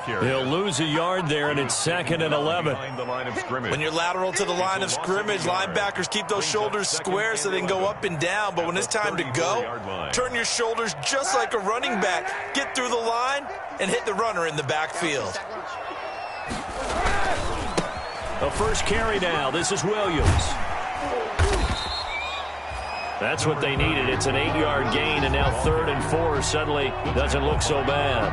He'll lose a yard there, and it's 2nd and 11. When you're lateral to the line of scrimmage, linebackers keep those shoulders square so they can go up and down. But when it's time to go, turn your shoulders just like a running back. Get through the line and hit the runner in the backfield. The first carry now. This is Williams. That's what they needed. It's an 8-yard gain, and now 3rd and 4 suddenly doesn't look so bad.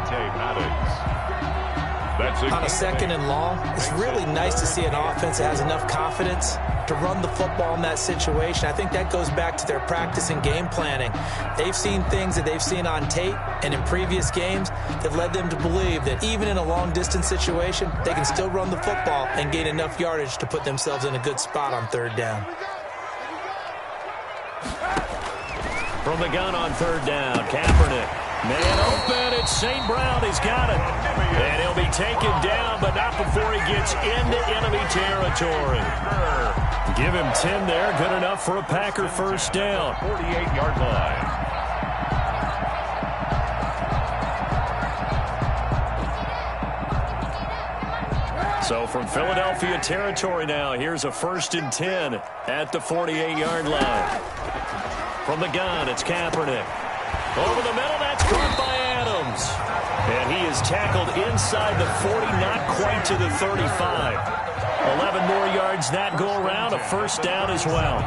On a 2nd and long, it's really nice to see an offense that has enough confidence to run the football in that situation. I think that goes back to their practice and game planning. They've seen things that they've seen on tape and in previous games that led them to believe that even in a long-distance situation, they can still run the football and gain enough yardage to put themselves in a good spot on 3rd down. From the gun on 3rd down, Kaepernick. Man open, it's St. Brown. He's got it. And he'll be taken down, but not before he gets into enemy territory. Give him 10 there. Good enough for a Packer first down. 48-yard line. So from Philadelphia territory now, here's a 1st and 10 at the 48-yard line. From the gun, it's Kaepernick. Over the middle, that's caught by Adams. And he is tackled inside the 40, not quite to the 35. 11 more yards that go around, a first down as well.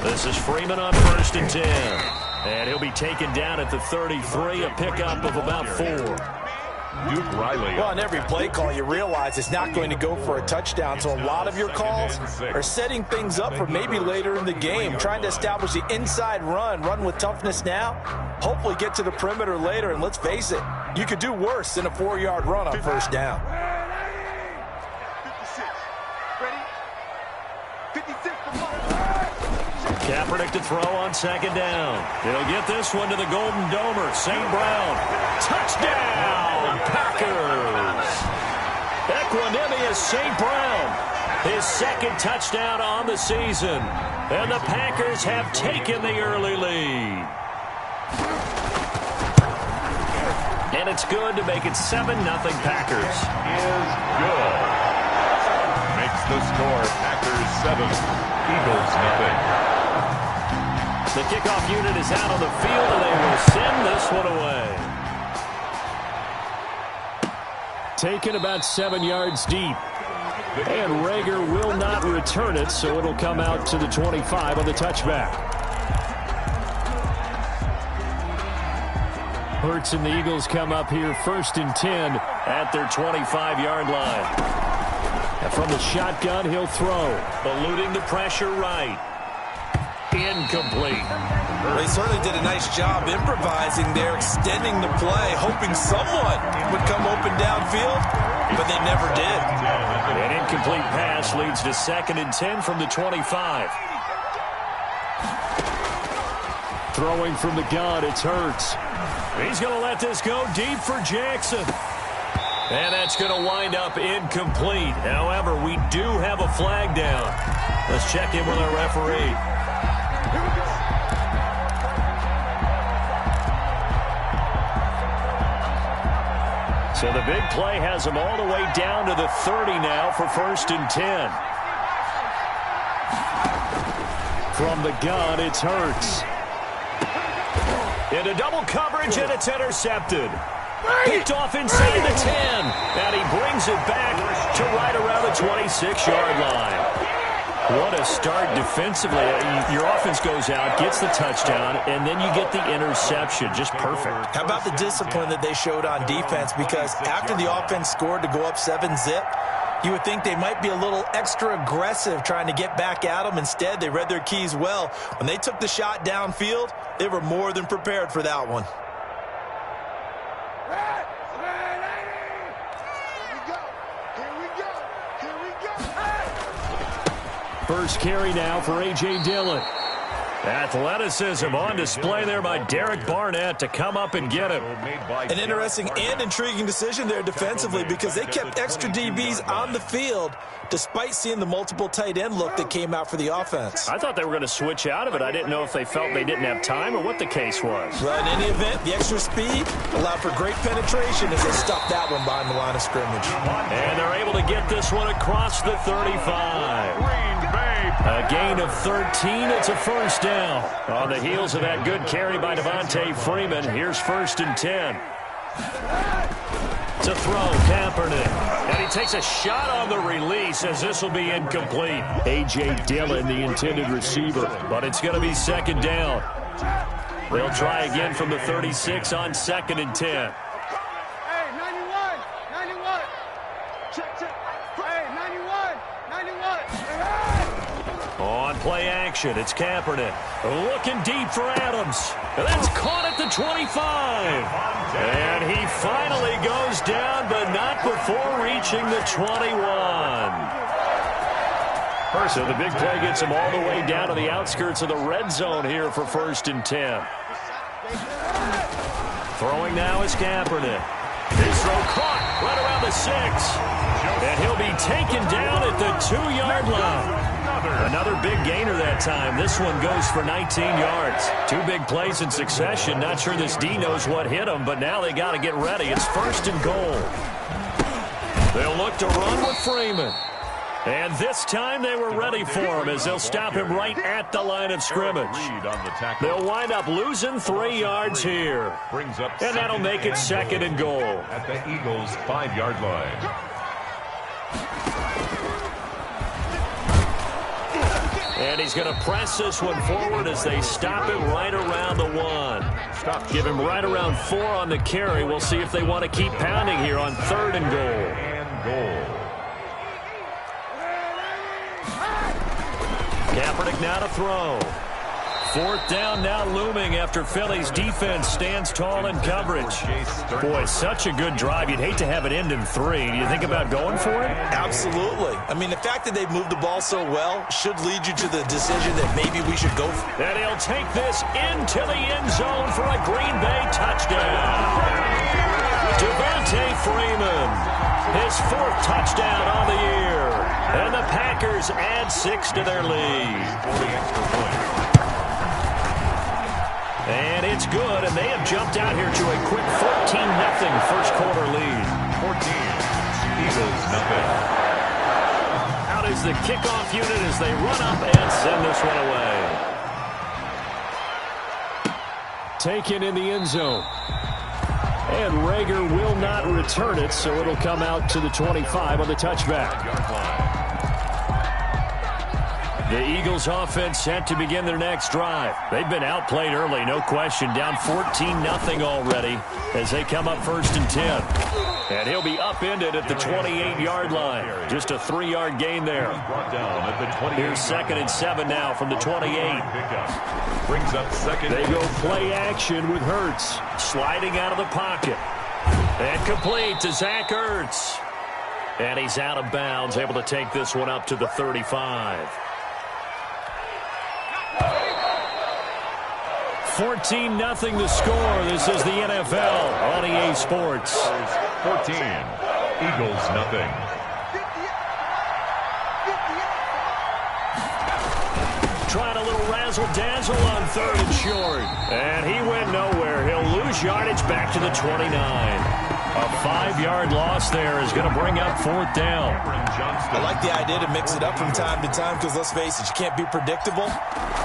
This is Freeman on 1st and 10. And he'll be taken down at the 33, a pickup of about 4. Well, on every play call, you realize it's not going to go for a touchdown, so a lot of your calls are setting things up for maybe later in the game, trying to establish the inside run with toughness now, hopefully get to the perimeter later, and let's face it, you could do worse than a 4-yard run on 1st down. Kaepernick to throw on 2nd down. He'll get this one to the Golden Domer, St. Brown. Touchdown, Packers! Equanimous St. Brown, his 2nd touchdown on the season. And the Packers have taken the early lead. And it's good to make it 7-0 Packers. Is good. Makes the score Packers 7, Eagles nothing. The kickoff unit is out on the field, and they will send this one away. Taken about 7 yards deep. And Rager will not return it, so it'll come out to the 25 on the touchback. Hurts and the Eagles come up here 1st and 10 at their 25-yard line. And from the shotgun, he'll throw. Eluding the pressure right. Incomplete. They certainly did a nice job improvising there, extending the play, hoping someone would come open downfield, but they never did. An incomplete pass leads to 2nd and 10 from the 25. Throwing from the gun, it's Hurts. He's going to let this go deep for Jackson. And that's going to wind up incomplete. However, we do have a flag down. Let's check in with our referee. So the big play has them all the way down to the 30 now for 1st and 10. From the gun, it's Hurts. Into double coverage, and it's intercepted. Picked off inside the 10. And he brings it back to right around the 26-yard line. What a start defensively. Your offense goes out, gets the touchdown, and then you get the interception. Just perfect. How about the discipline that they showed on defense? Because after the offense scored to go up 7-zip, you would think they might be a little extra aggressive trying to get back at them. Instead, they read their keys well. When they took the shot downfield, they were more than prepared for that one. First carry now for A.J. Dillon. Athleticism on display there by Derek Barnett to come up and get him. An interesting and intriguing decision there defensively because they kept extra DBs on the field despite seeing the multiple tight end look that came out for the offense. I thought they were going to switch out of it. I didn't know if they felt they didn't have time or what the case was. Well, in any event, the extra speed allowed for great penetration as they stuffed that one behind the line of scrimmage. And they're able to get this one across the 35. A gain of 13. It's a first down. On the heels of that good carry by Devontae Freeman, here's 1st and 10. To throw, Kaepernick. And he takes a shot on the release as this will be incomplete. A.J. Dillon, the intended receiver, but it's going to be 2nd down. They'll try again from the 36 on 2nd and 10. Hey, 91. Check. Hey, 91. On play action, it's Kaepernick. Looking deep for Adams. And that's caught at the 25. And he finally goes down, but not before reaching the 21. So the big play gets him all the way down to the outskirts of the red zone here for 1st and 10. Throwing now is Kaepernick. His throw caught right around the 6. And he'll be taken down at the 2-yard line. Another big gainer that time. This one goes for 19 yards. 2 big plays in succession. Not sure this D knows what hit him, but now they got to get ready. It's 1st and goal. They'll look to run with Freeman. And this time they were ready for him as they'll stop him right at the line of scrimmage. They'll wind up losing 3 yards here. And that'll make it 2nd and goal. At the Eagles' 5-yard line. And he's going to press this one forward as they stop him right around the 1. Give him right around 4 on the carry. We'll see if they want to keep pounding here on 3rd and goal. Kaepernick now to throw. 4th down now looming after Philly's defense stands tall in coverage. Boy, such a good drive. You'd hate to have it end in 3. Do you think about going for it? Absolutely. I mean, the fact that they've moved the ball so well should lead you to the decision that maybe we should go for it. And he'll take this into the end zone for a Green Bay touchdown. Devontae Freeman, his 4th touchdown on the year. And the Packers add 6 to their lead. And it's good, and they have jumped out here to a quick 14-0 first quarter lead. 14, Eagles nothing. Out is the kickoff unit as they run up and send this one away. Taken in the end zone. And Rager will not return it, so it'll come out to the 25 on the touchback. The Eagles offense set to begin their next drive. They've been outplayed early, no question. Down 14-0 already as they come up 1st and 10. And he'll be upended at the 28-yard line. Just a 3-yard gain there. Here's 2nd and 7 now from the 28. Brings up 2nd. They go play action with Hurts. Sliding out of the pocket. And complete to Zach Ertz. And he's out of bounds, able to take this one up to the 35. 14-0 the score. This is the NFL on EA Sports. 14, Eagles nothing. Trying a little razzle-dazzle on 3rd and short. And he went nowhere. He'll lose yardage back to the 29. A 5-yard loss there is going to bring up 4th down. I like the idea to mix it up from time to time because, let's face it, you can't be predictable.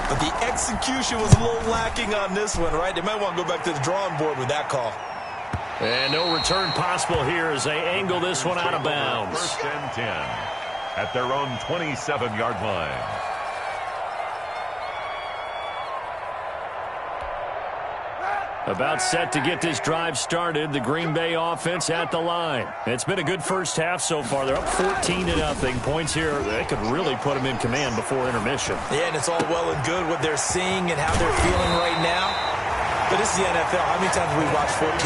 But the execution was a little lacking on this one, right? They might want to go back to the drawing board with that call. And no return possible here as they angle this one out of bounds. 1st and 10 at their own 27-yard line. About set to get this drive started. The Green Bay offense at the line. It's been a good first half so far. They're up 14-0. Points here, they could really put them in command before intermission. Yeah, and it's all well and good what they're seeing and how they're feeling right now. But this is the NFL. How many times have we watched 14-0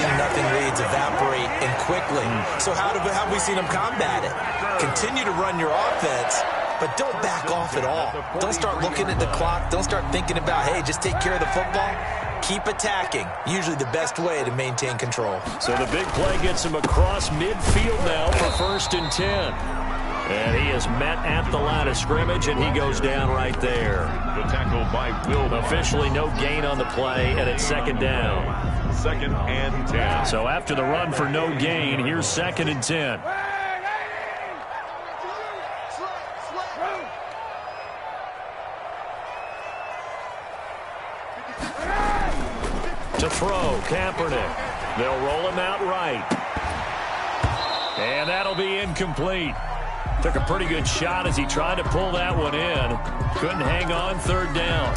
leads evaporate and quickly? So how have we seen them combat it? Continue to run your offense but don't back off at all. Don't start looking at the clock. Don't start thinking about, hey, just take care of the football. Keep attacking. Usually the best way to maintain control. So the big play gets him across midfield now for 1st and 10. And he is met at the line of scrimmage, and he goes down right there. The tackle by Will. Officially no gain on the play, and it's 2nd down. 2nd and 10. So after the run for no gain, here's 2nd and 10. To throw, Kaepernick. They'll roll him out right. And that'll be incomplete. Took a pretty good shot as he tried to pull that one in. Couldn't hang on, 3rd down.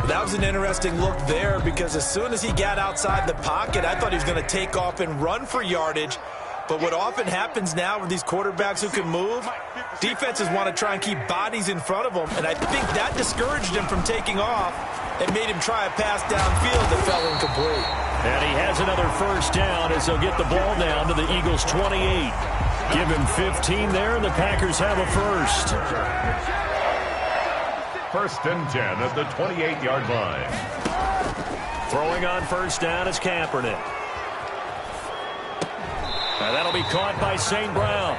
That was an interesting look there because as soon as he got outside the pocket, I thought he was going to take off and run for yardage. But what often happens now with these quarterbacks who can move, defenses want to try and keep bodies in front of them. And I think that discouraged him from taking off and made him try a pass downfield that fell incomplete. And he has another 1st down as they'll get the ball down to the Eagles' 28. Give him 15 there, and the Packers have a 1st. 1st and 10 at the 28-yard line. Throwing on 1st down is Kaepernick. And that'll be caught by St. Brown.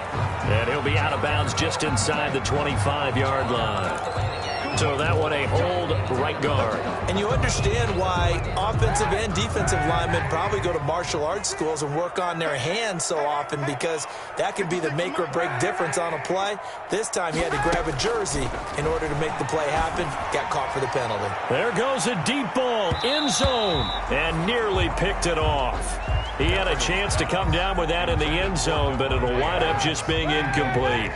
And he'll be out of bounds just inside the 25-yard line. So that one a hold right guard. And you understand why offensive and defensive linemen probably go to martial arts schools and work on their hands so often, because that can be the make or break difference on a play. This time he had to grab a jersey in order to make the play happen. Got caught for the penalty. There goes a deep ball, end zone, and nearly picked it off. He had a chance to come down with that in the end zone, but it'll wind up just being incomplete.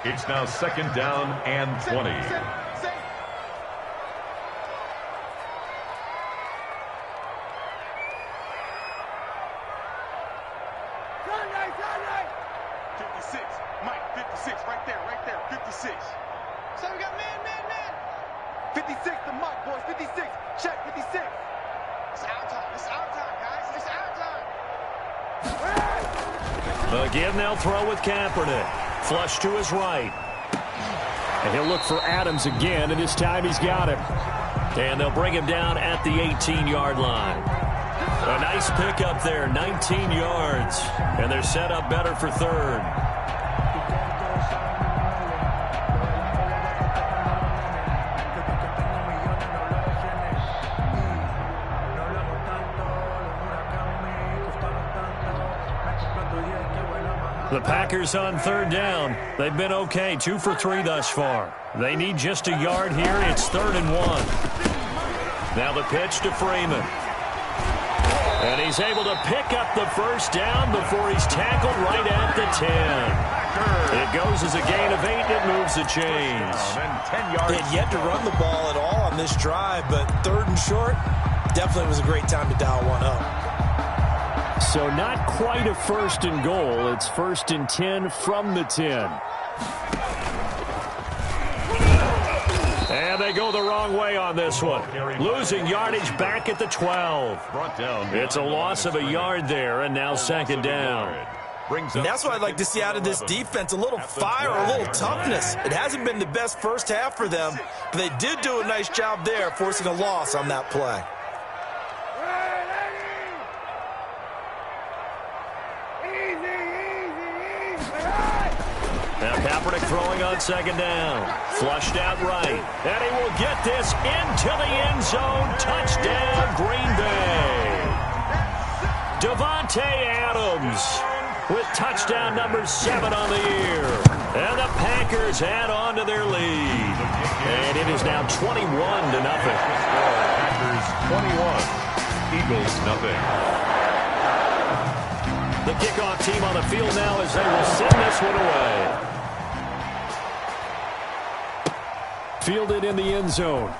It's now 2nd down and 20. Mike, 56, right there, 56. So we got man. 56, the Mike, boys, 56. Check, 56. It's our time, guys. It's our time. Again, they'll throw with Kaepernick. Flush to his right. And he'll look for Adams again, and this time he's got him. And they'll bring him down at the 18-yard line. A nice pickup there, 19 yards. And they're set up better for 3rd. The Packers on 3rd down. They've been okay, 2 for 3 thus far. They need just a yard here. It's 3rd and 1. Now the pitch to Freeman. And he's able to pick up the 1st down before he's tackled right at the 10. It goes as a gain of 8, and it moves the chains. They had yet to run the ball at all on this drive, but 3rd and short, definitely was a great time to dial one up. So not quite a 1st and goal. It's 1st and 10 from the 10. And they go the wrong way on this one. Losing yardage back at the 12. It's a loss of a yard there, and now 2nd down. And that's what I'd like to see out of this defense, a little fire, a little toughness. It hasn't been the best first half for them, but they did do a nice job there, forcing a loss on that play. Now Kaepernick throwing on 2nd down. Flushed out right. And he will get this into the end zone. Touchdown, Green Bay. Davante Adams with touchdown number 7 on the year. And the Packers add on to their lead. And it is now 21-0. Packers 21, Eagles nothing. The kickoff team on the field now as they will send this one away. Fielded in the end zone.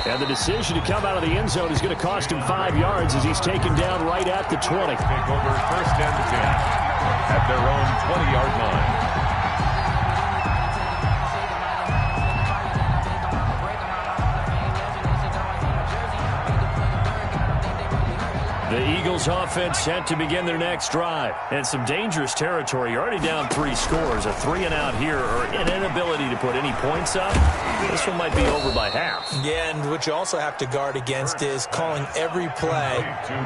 And the decision to come out of the end zone is going to cost him 5 yards as he's taken down right at the 20. Take over 1st and 10 at their own 20-yard line. The Eagles Eagles offense set to begin their next drive. And some dangerous territory. You're already down 3 scores. A 3-and-out here, or an inability to put any points up. This one might be over by half. Yeah, and what you also have to guard against is calling every play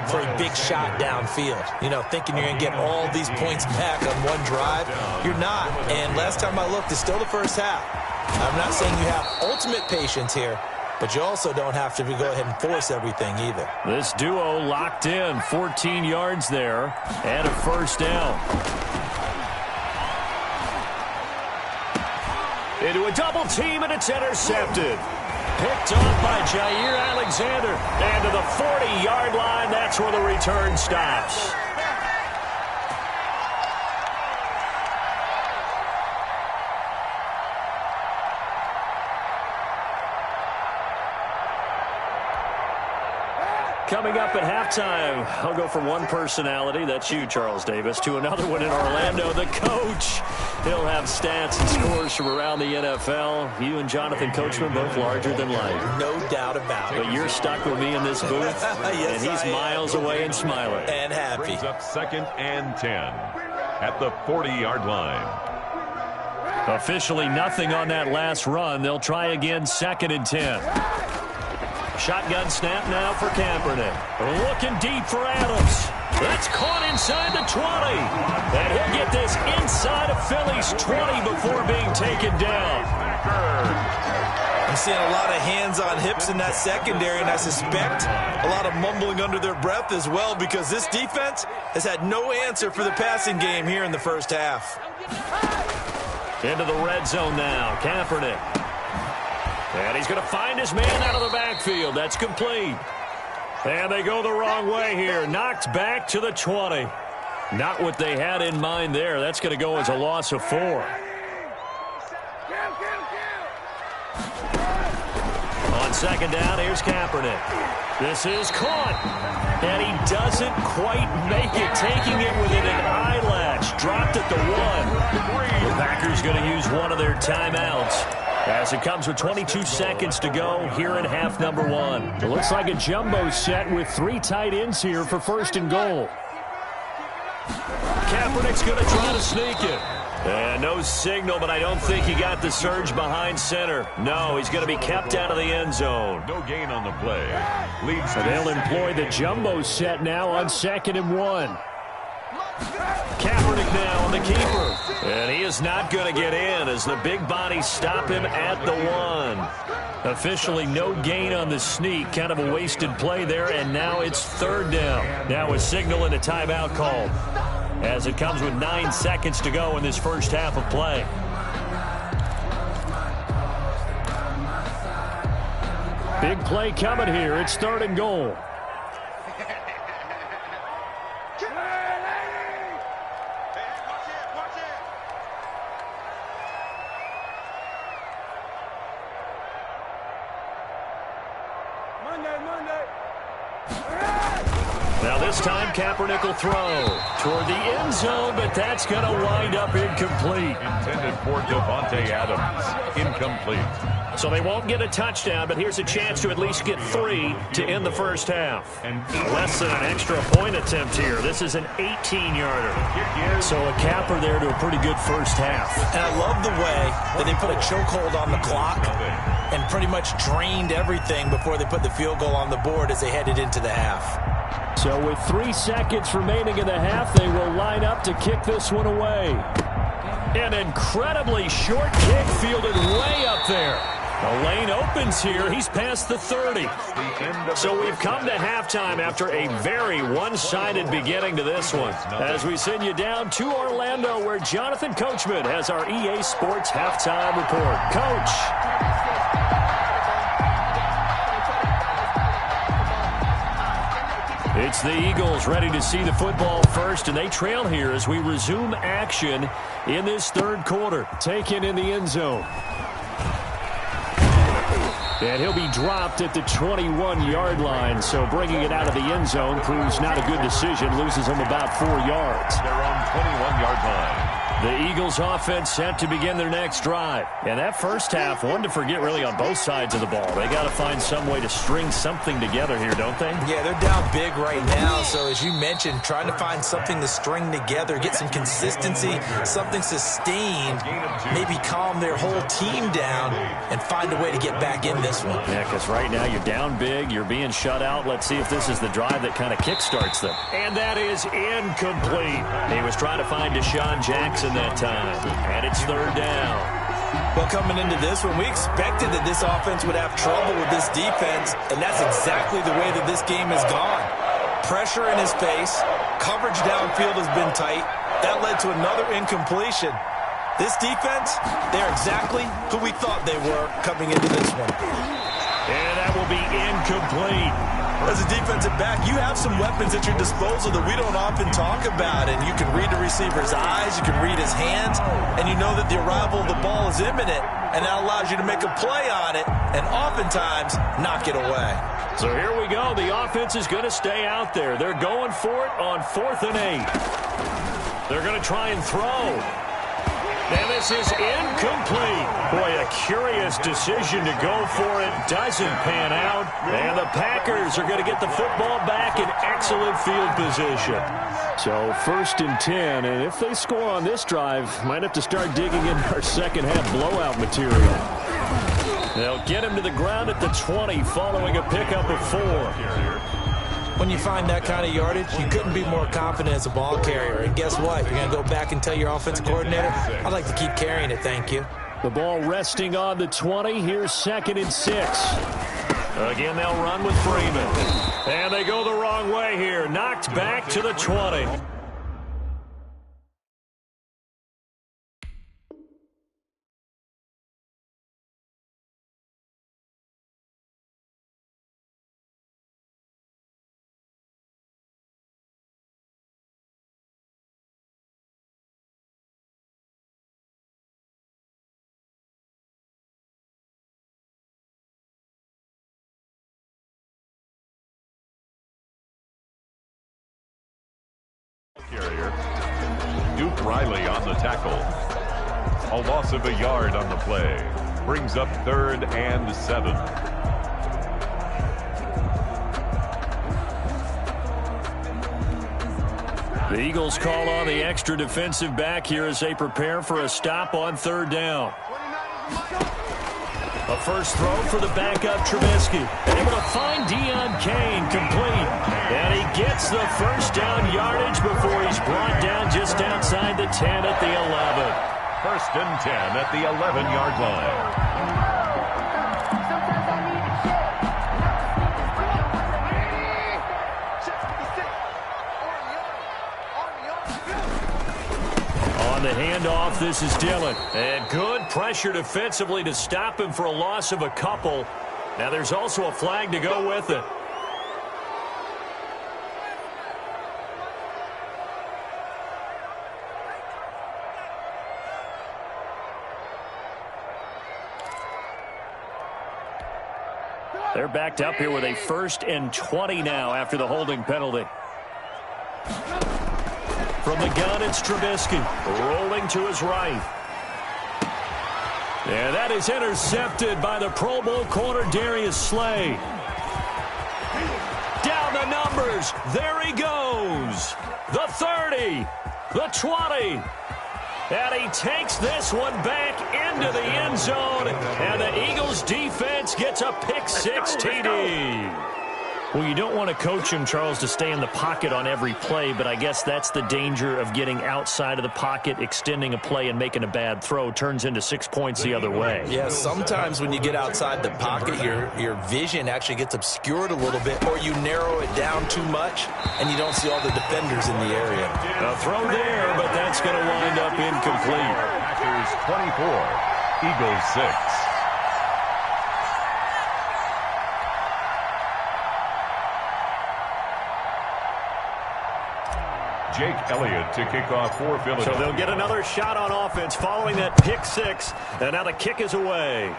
for a big shot downfield. You know, thinking you're going to get all these points back on one drive. You're not. And last time I looked, it's still the first half. I'm not saying you have ultimate patience here, but you also don't have to go ahead and force everything either. This duo locked in, 14 yards there, and a first down. Into a double team, and it's intercepted. Picked off by Jair Alexander. And to the 40-yard line, that's where the return stops. Coming up at halftime, I'll go from one personality, that's you, Charles Davis, to another one in Orlando, the coach. He'll have stats and scores from around the NFL. You and Jonathan Coachman both larger than life. No doubt about it. But you're stuck with me in this booth, yes, and he's miles away and smiling. And happy. Brings up 2nd and 10 at the 40-yard line. Officially nothing on that last run. They'll try again, 2nd and 10. Shotgun snap now for Kaepernick. Looking deep for Adams. That's caught inside the 20. And he'll get this inside of Philly's 20 before being taken down. I'm seeing a lot of hands on hips in that secondary, and I suspect a lot of mumbling under their breath as well, because this defense has had no answer for the passing game here in the first half. Into the red zone now. Kaepernick. And he's going to find his man out of the backfield. That's complete. And they go the wrong way here. Knocked back to the 20. Not what they had in mind there. That's going to go as a loss of 4. On 2nd down, here's Kaepernick. This is caught. And he doesn't quite make it, taking it within an eyelash. Dropped at the 1. The Packers going to use one of their timeouts, as it comes with 22 seconds to go here in half number 1. It looks like a jumbo set with 3 tight ends here for 1st and goal. Kaepernick's going to try to sneak it. And no signal, but I don't think he got the surge behind center. No, he's going to be kept out of the end zone. No gain on the play. Leads. They'll employ the jumbo set now on 2nd and 1. Kaepernick now on the keeper. And he is not going to get in as the big bodies stop him at the 1. Officially no gain on the sneak. Kind of a wasted play there, and now it's 3rd down. Now a signal and a timeout call, as it comes with 9 seconds to go in this first half of play. Big play coming here. It's 3rd and goal. Now this time Kaepernick will throw toward the end zone, but that's going to wind up incomplete. Intended for Devontae Adams. Incomplete. So they won't get a touchdown, but here's a chance to at least get 3 to end the first half. And less than an extra point attempt here. This is an 18-yarder. So a capper there to a pretty good first half. And I love the way that they put a chokehold on the clock and pretty much drained everything before they put the field goal on the board as they headed into the half. So with 3 seconds remaining in the half, they will line up to kick this one away. An incredibly short kick fielded way up there. The lane opens here. He's past the 30. So we've come to halftime after a very one-sided beginning to this one, as we send you down to Orlando, where Jonathan Coachman has our EA Sports halftime report. Coach. It's the Eagles ready to see the football first, and they trail here as we resume action in this 3rd quarter. Taken in the end zone. And he'll be dropped at the 21-yard line, so bringing it out of the end zone proves not a good decision. Loses him about 4 yards. Their own 21-yard line. The Eagles offense set to begin their next drive. And that first half, one to forget really on both sides of the ball. They got to find some way to string something together here, don't they? Yeah, they're down big right now. So as you mentioned, trying to find something to string together, get some consistency, something sustained, maybe calm their whole team down and find a way to get back in this one. Yeah, because right now you're down big, you're being shut out. Let's see if this is the drive that kind of kickstarts them. And that is incomplete. He was trying to find Deshaun Jackson that time. And it's third down. Well, coming into this one, we expected that this offense would have trouble with this defense, and that's exactly the way that this game has gone. Pressure in his face, coverage downfield has been tight. That led to another incompletion. This defense, they're exactly who we thought they were coming into this one. And that will be incomplete. As a defensive back, you have some weapons at your disposal that we don't often talk about, and you can read the receiver's eyes, you can read his hands, and you know that the arrival of the ball is imminent, and that allows you to make a play on it and oftentimes knock it away. So here we go. The offense is going to stay out there. They're going for it on 4th and 8. They're going to try and throw. And this is incomplete. Boy, a curious decision to go for it. Doesn't pan out. And the Packers are going to get the football back in excellent field position. So 1st and 10. And if they score on this drive, might have to start digging in our second half blowout material. They'll get him to the ground at the 20 following a pickup of 4. When you find that kind of yardage, you couldn't be more confident as a ball carrier. And guess what? You're going to go back and tell your offensive coordinator, I'd like to keep carrying it, thank you. The ball resting on the 20. Here's 2nd and 6. Again, they'll run with Freeman. And they go the wrong way here. Knocked back to the 20. Carrier. Duke Riley on the tackle. A loss of a yard on the play. Brings up 3rd and 7. The Eagles call on the extra defensive back here as they prepare for a stop on 3rd down. A first throw for the backup Trubisky. Able to find Deion Kane complete. And he gets the first down yardage before he's brought down just outside the 10 at the 11. 1st and 10 at the 11-yard line. On the handoff, this is Dillon. And good pressure defensively to stop him for a loss of a couple. Now there's also a flag to go with it. They're backed up here with a 1st and 20 now after the holding penalty. From the gun, it's Trubisky, rolling to his right. And that is intercepted by the Pro Bowl corner, Darius Slay. Down the numbers. There he goes. The 30, the 20. And he takes this one back into the end zone. And the Eagles defense gets a pick-6 TD. Well, you don't want to coach him, Charles, to stay in the pocket on every play, but I guess that's the danger of getting outside of the pocket, extending a play, and making a bad throw. Turns into 6 points the other way. Yeah, sometimes when you get outside the pocket, your vision actually gets obscured a little bit, or you narrow it down too much, and you don't see all the defenders in the area. A throw there, but that's going to wind up incomplete. Packers 24, Eagles 6. Jake Elliott to kick off for Philadelphia. So they'll get another shot on offense following that pick-6, and now the kick is away.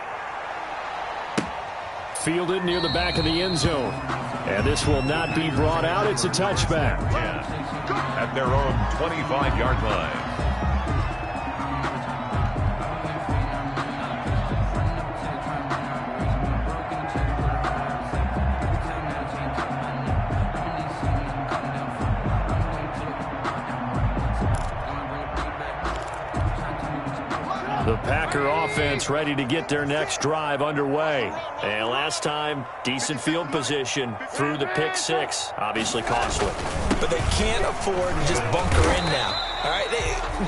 Fielded near the back of the end zone. And this will not be brought out. It's a touchback. Yeah. At their own 25-yard line. defense ready to get their next drive underway. And last time, decent field position through the pick six. Obviously costly. But they can't afford to just bunker in now. All right,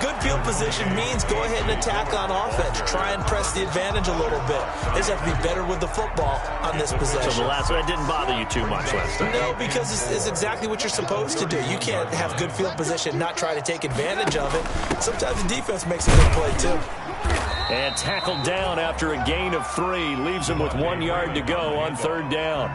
good field position means go ahead and attack on offense. Try and press the advantage a little bit. They just have to be better with the football on this possession. So the last one didn't bother you too much last time? No, because it's exactly what you're supposed to do. You can't have good field position, not try to take advantage of it. Sometimes the defense makes a good play, too. And tackled down after a gain of 3. Leaves him with 1 yard to go on 3rd down.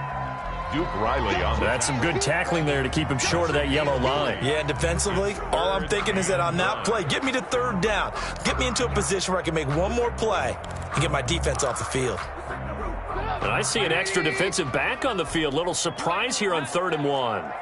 Duke Riley on the That's some good tackling there to keep him short of that yellow line. Yeah, defensively, all I'm thinking is that on that play, get me to 3rd down. Get me into a position where I can make one more play and get my defense off the field. And I see an extra defensive back on the field. Little surprise here on 3rd and 1.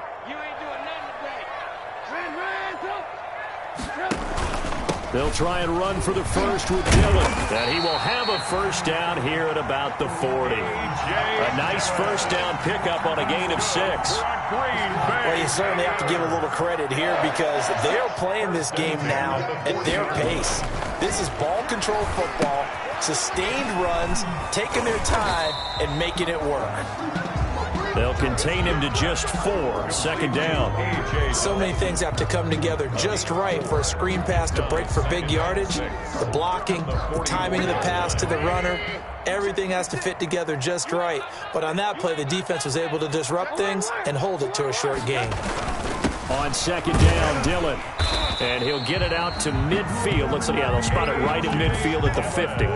They'll try and run for the first with Dillon. And he will have a first down here at about the 40. A nice first down pickup on a gain of 6. Well, you certainly have to give a little credit here because they're playing this game now at their pace. This is ball control football, sustained runs, taking their time, and making it work. They'll contain him to just 4. 2nd down. So many things have to come together just right for a screen pass to break for big yardage. The blocking, the timing of the pass to the runner, everything has to fit together just right. But on that play, the defense was able to disrupt things and hold it to a short gain. On 2nd down, Dillon. And he'll get it out to midfield. Looks like, yeah, they'll spot it right at midfield at the 50.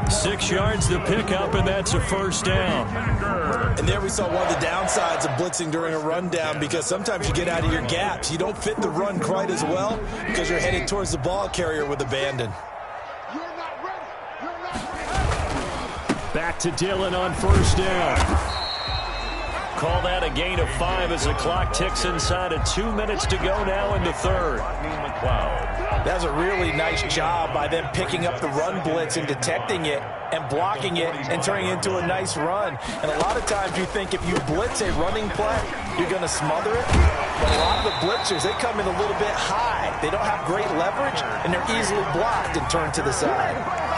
6 yards to pick up, and that's a first down. And there we saw one of the downsides of blitzing during a rundown because sometimes you get out of your gaps. You don't fit the run quite as well because you're headed towards the ball carrier with abandon. Back to Dillon on 1st down. Call that a gain of 5 as the clock ticks inside of 2 minutes to go now in the 3rd. That's a really nice job by them picking up the run blitz and detecting it and blocking it and turning it into a nice run. And a lot of times you think if you blitz a running play, you're going to smother it. But a lot of the blitzers, they come in a little bit high. They don't have great leverage, and they're easily blocked and turned to the side.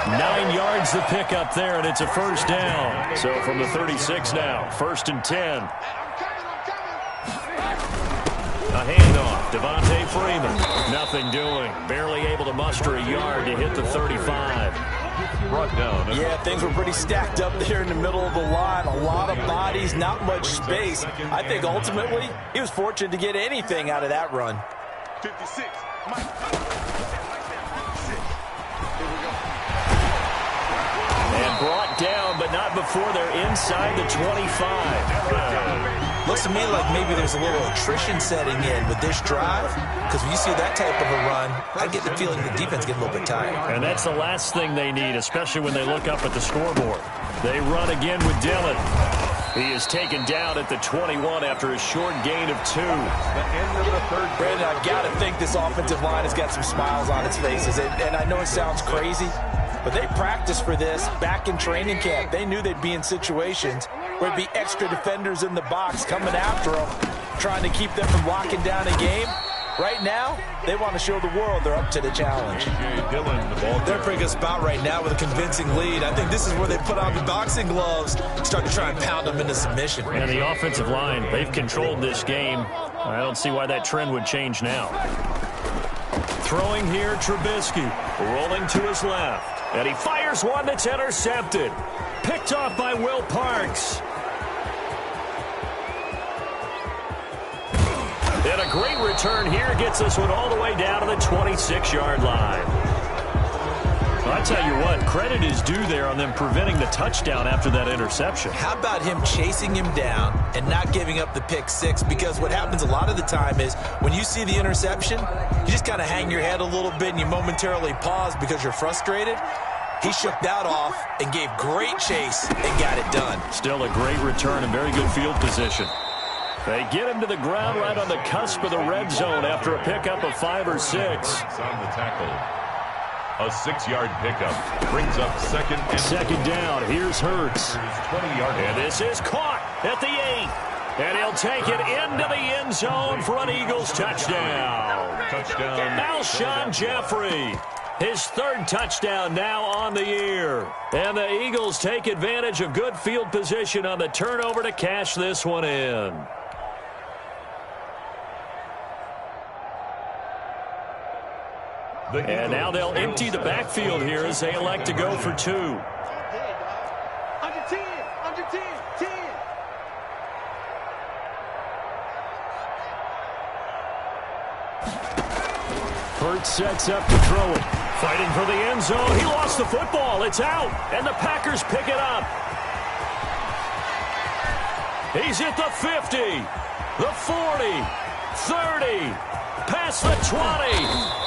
9 yards to pick up there, and it's a first down. So from the 36 now, 1st and 10. A handoff, Devontae Freeman. Nothing doing. Barely able to muster a yard to hit the 35. brought down. Yeah, things were pretty stacked up there in the middle of the line. A lot of bodies, not much space. I think ultimately he was fortunate to get anything out of that run. 56. And brought down, but not before they're inside the 25. Looks to me like maybe there's a little attrition setting in with this drive, because when you see that type of a run, I get the feeling the defense getting a little bit tired. And that's the last thing they need, especially when they look up at the scoreboard. They run again with Dillon. He is taken down at the 21 after a short gain of 2. The end of the third. Brandon, I've got to think this offensive line has got some smiles on its faces. And I know it sounds crazy, but they practiced for this back in training camp. They knew they'd be in situations where there'd be extra defenders in the box coming after them, trying to keep them from locking down a game. Right now, they want to show the world they're up to the challenge. Dillon, the ball. They're pretty good spot right now with a convincing lead. I think this is where they put on the boxing gloves, start to try and pound them into submission. And the offensive line, they've controlled this game. I don't see why that trend would change now. Throwing here, Trubisky, rolling to his left. And he fires one that's intercepted. Picked off by Will Parks. And a great return here gets this one all the way down to the 26-yard line. Well, I tell you what, credit is due there on them preventing the touchdown after that interception. How about him chasing him down and not giving up the pick six? Because what happens a lot of the time is when you see the interception, you just kind of hang your head a little bit and you momentarily pause because you're frustrated. He shook that off and gave great chase and got it done. Still a great return and very good field position. They get him to the ground right on the cusp of the red zone after a pickup of 5 or 6. On the tackle. A 6-yard pickup brings up second down. Here's Hurts. 20-yard. And this is caught at the 8. And he'll take it into the end zone for an Eagles touchdown. Touchdown. Alshon Jeffrey. His third touchdown now on the year. And the Eagles take advantage of good field position on the turnover to cash this one in. And now they'll empty the backfield here as they elect to go for 2. Under 10, under 10, 10. Hurts sets up to throw it. Fighting for the end zone. He lost the football. It's out. And the Packers pick it up. He's at the 50, the 40, 30, past the 20.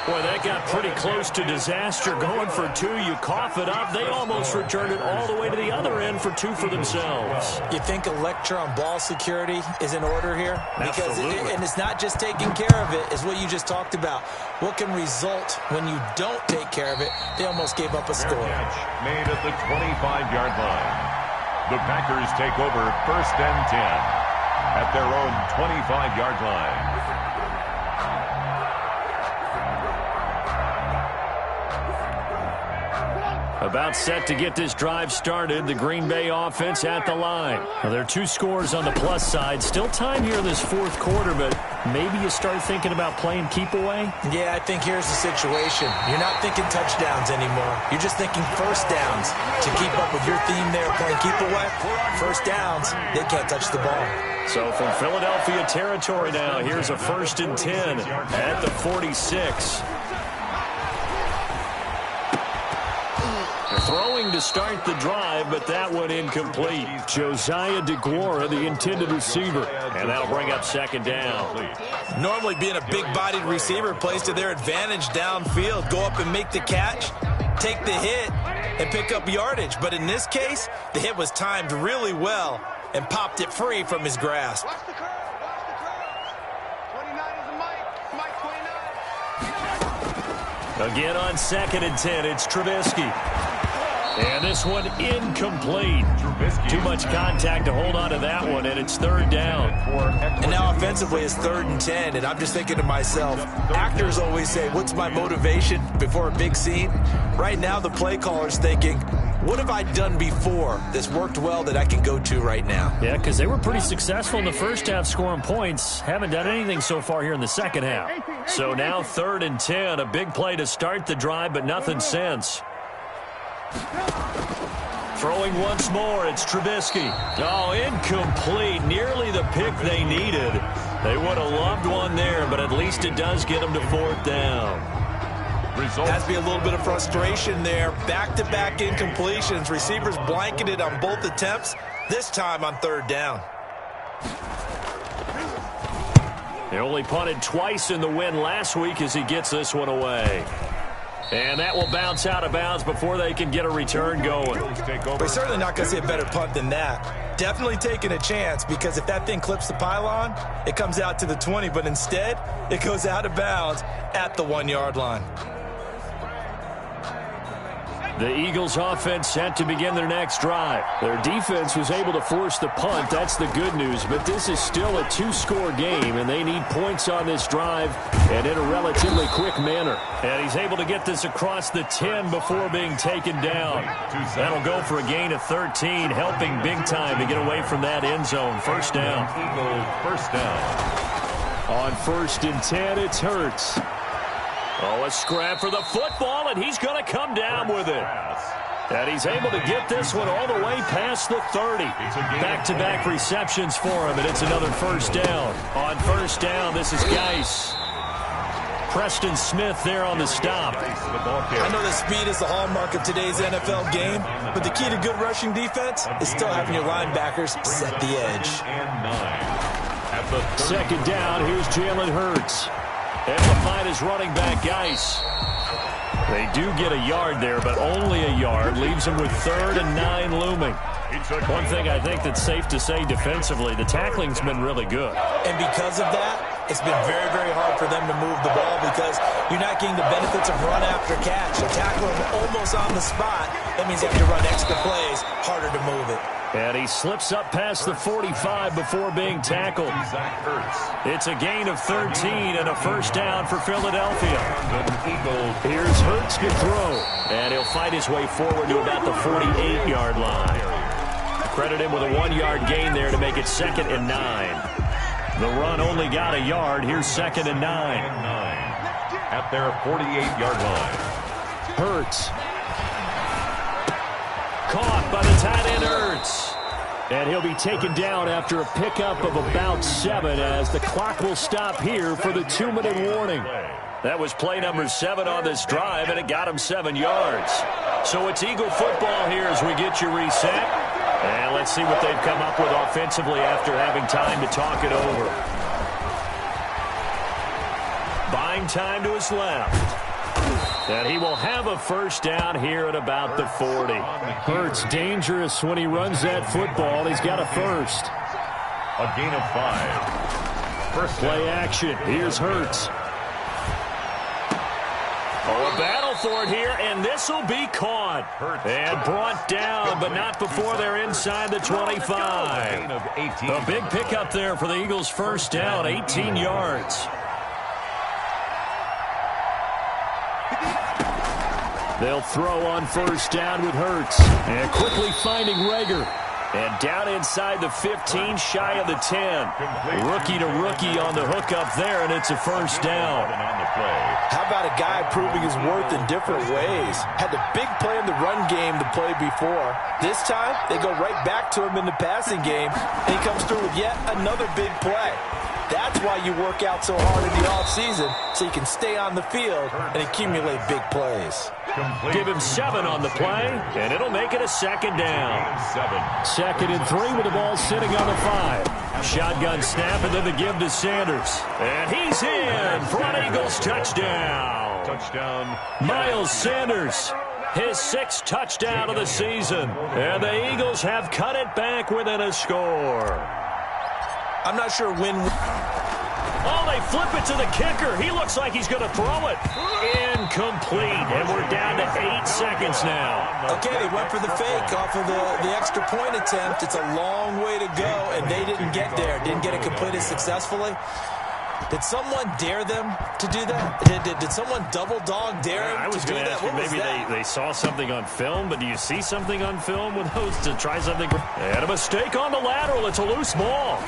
Boy, that got pretty close to disaster. Going for 2, you cough it up. They almost returned it all the way to the other end for 2 for themselves. You think a lecture on ball security is in order here? Absolutely. And it's not just taking care of it, it's what you just talked about. What can result when you don't take care of it? They almost gave up a score. Catch made at the 25-yard line. The Packers take over 1st and 10 at their own 25-yard line. About set to get this drive started, the Green Bay offense at the line. Now, there are 2 scores on the plus side. Still time here in this 4th quarter, but maybe you start thinking about playing keep away? Yeah, I think here's the situation. You're not thinking touchdowns anymore. You're just thinking first downs. To keep up with your theme there, playing keep away, first downs, they can't touch the ball. So from Philadelphia territory now, here's a 1st and 10 at the 46. Throwing to start the drive, but that one incomplete. Josiah DeGuara, the intended receiver. And that'll bring up 2nd down. Normally being a big-bodied receiver plays to their advantage downfield. Go up and make the catch, take the hit, and pick up yardage. But in this case, the hit was timed really well and popped it free from his grasp. Watch the curve, watch the curve. 29 is a Mike 29. Again on 2nd and 10, it's Trubisky. And this one incomplete. Too much contact to hold on to that one, and it's 3rd down. And now offensively it's 3rd and 10, and I'm just thinking to myself, actors always say, what's my motivation before a big scene? Right now the play caller's thinking, what have I done before that's worked well that I can go to right now? Yeah, because they were pretty successful in the first half scoring points. Haven't done anything so far here in the second half. So now 3rd and 10, a big play to start the drive, but nothing since. Throwing once more, it's Trubisky. Oh, incomplete. Nearly the pick they needed. They would have loved one there, but at least it does get them to 4th down. Has to be a little bit of frustration there. Back-to-back incompletions. Receivers blanketed on both attempts, this time on 3rd down. They only punted twice in the win last week as he gets this one away. And that will bounce out of bounds before they can get a return going. We're certainly not going to see a better punt than that. Definitely taking a chance, because if that thing clips the pylon, it comes out to the 20, but instead, it goes out of bounds at the 1-yard line. The Eagles offense set to begin their next drive. Their defense was able to force the punt. That's the good news. But this is still a 2-score game, and they need points on this drive and in a relatively quick manner. And he's able to get this across the 10 before being taken down. That'll go for a gain of 13, helping big time to get away from that end zone. 1st down. Eagles 1st down. On 1st and 10, it's Hurts. Oh, a scrap for the football, and he's going to come down with it. And he's able to get this one all the way past the 30. Back-to-back receptions for him, and it's another 1st down. On 1st down, this is Geis. Preston Smith there on the stop. I know that speed is the hallmark of today's NFL game, but the key to good rushing defense is still having your linebackers set the edge. 2nd down, here's Jalen Hurts. And to find his running back, Geis. They do get a yard there, but only a yard. Leaves them with 3rd and 9 looming. One thing I think that's safe to say defensively, the tackling's been really good. And because of that, it's been very, very hard for them to move the ball, because you're not getting the benefits of run after catch. You tackle them almost on the spot. That means you have to run extra plays, harder to move it. And he slips up past the 45 before being tackled. It's a gain of 13 and a first down for Philadelphia. Here's Hurts to throw. And he'll fight his way forward to about the 48-yard line. Credit him with a 1-yard gain there to make it 2nd and 9. The run only got a yard. Here's 2nd and 9. At their 48-yard line. Hurts. Caught by the tight end Hurts. And he'll be taken down after a pickup of about 7 as the clock will stop here for the 2-minute warning. That was play number 7 on this drive, and it got him 7 yards. So it's Eagle football here as we get you reset. And let's see what they've come up with offensively after having time to talk it over. Buying time to his left. And he will have a first down here at about the 40. Hurts dangerous when he runs that football. He's got a first. A gain of 5. First play action. Here's Hurts. Oh, a battle for it here, and this will be caught. And brought down, but not before they're inside the 25. A big pickup there for the Eagles' first down, 18 yards. They'll throw on first down with Hurts. And quickly finding Rager. And down inside the 15, shy of the 10. Rookie to rookie on the hook up there, and it's a first down. How about a guy proving his worth in different ways? Had the big play in the run game to play before. This time, they go right back to him in the passing game, and he comes through with yet another big play. That's why you work out so hard in the offseason, so you can stay on the field and accumulate big plays. Give him 7 on the play, and it'll make it a 2nd down. 2nd and 3 with the ball sitting on the 5. Shotgun snap, and then the give to Sanders. And he's in for an Eagles touchdown. Miles Sanders, his 6th touchdown of the season. And the Eagles have cut it back within a score. I'm not sure when. Oh, they flip it to the kicker. He looks like he's going to throw it. Incomplete. And we're down to 8 seconds now. Okay, they went for the fake off of the extra point attempt. It's a long way to go, and they didn't get there. Didn't get it completed successfully. Did someone dare them to do that? Did someone double dog dare them to do that? Maybe they saw something on film, but do you see something on film with those to try something? And a mistake on the lateral. It's a loose ball.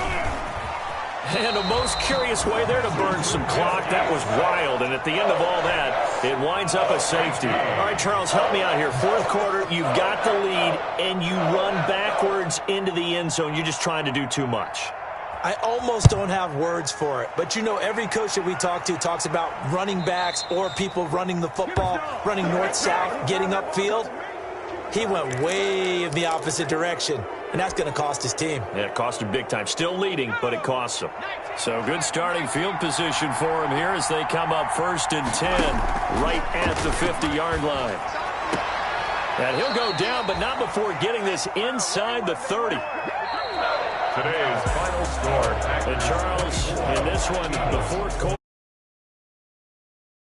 And a most curious way there to burn some clock. That was wild. And at the end of all that, it winds up a safety. All right, Charles, help me out here. 4th quarter, you've got the lead, and you run backwards into the end zone. You're just trying to do too much. I almost don't have words for it. But, you know, every coach that we talk to talks about running backs or people running the football, running north-south, getting upfield. He went way in the opposite direction, and that's going to cost his team. Yeah, it cost him big time. Still leading, but it costs him. So good starting field position for him here as they come up 1st and 10 right at the 50-yard line. And he'll go down, but not before getting this inside the 30. Today's final score. And Charles, in this one, the 4th quarter.